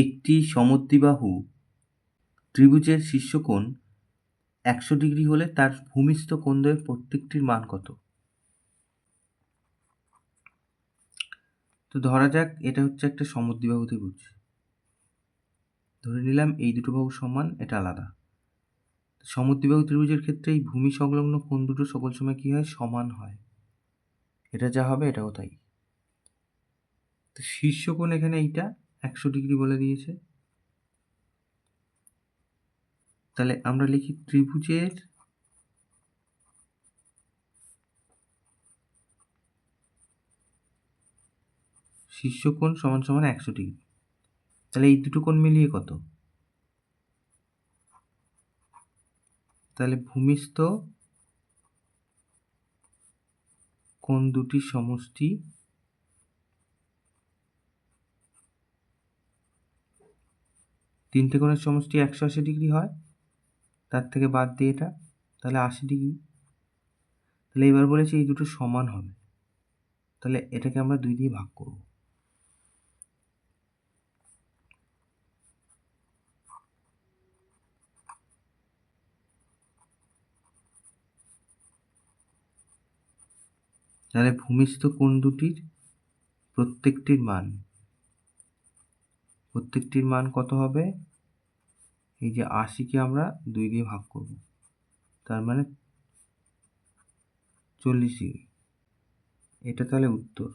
একটি সমদ্বিবাহু ত্রিভুজের শীর্ষকোণ 100 ডিগ্রি হলে তার ভূমিস্থ কোণদ্বয়ের প্রত্যেকটির মান কত? তো ধরা যাক এটা হচ্ছে একটা সমদ্বিবাহু ত্রিভুজ। ধরে নিলাম এই দুটো বাহু সমান, এটা আলাদা। সমদ্বিবাহু ত্রিভুজের ক্ষেত্রে এই ভূমি সংলগ্ন কোণ দুটো সকল সময় কি হয়? সমান হয়। এটা যা হবে এটাও তাই। তো শীর্ষকোণ এখানে এইটা 100 ডিগ্রি বলে দিয়েছে। তাহলে আমরা লিখি ত্রিভুজের শীর্ষকোণ সমান সমান 100 ডিগ্রি। তাহলে এই দুটো কোণ মিলিয়ে কত? তাহলে ভূমিস্থ কোণ দুটির সমষ্টি তিনটে কোণের সমষ্টি 180 ডিগ্রি হয়, তার থেকে বাদ দিয়ে এটা, তাহলে 80 ডিগ্রি। তাহলে এবার বলেছে এই দুটো সমান হবে, তাহলে এটাকে আমরা 2 দিয়ে ভাগ করব। তাহলে ভূমিস্থ কোণ দুটির প্রত্যেকটির মান কত হবে? এই যে 80কে আমরা 2 দিয়ে ভাগ করব, তার মানে 40 ডিগ্রি। এটা তাহলে উত্তর।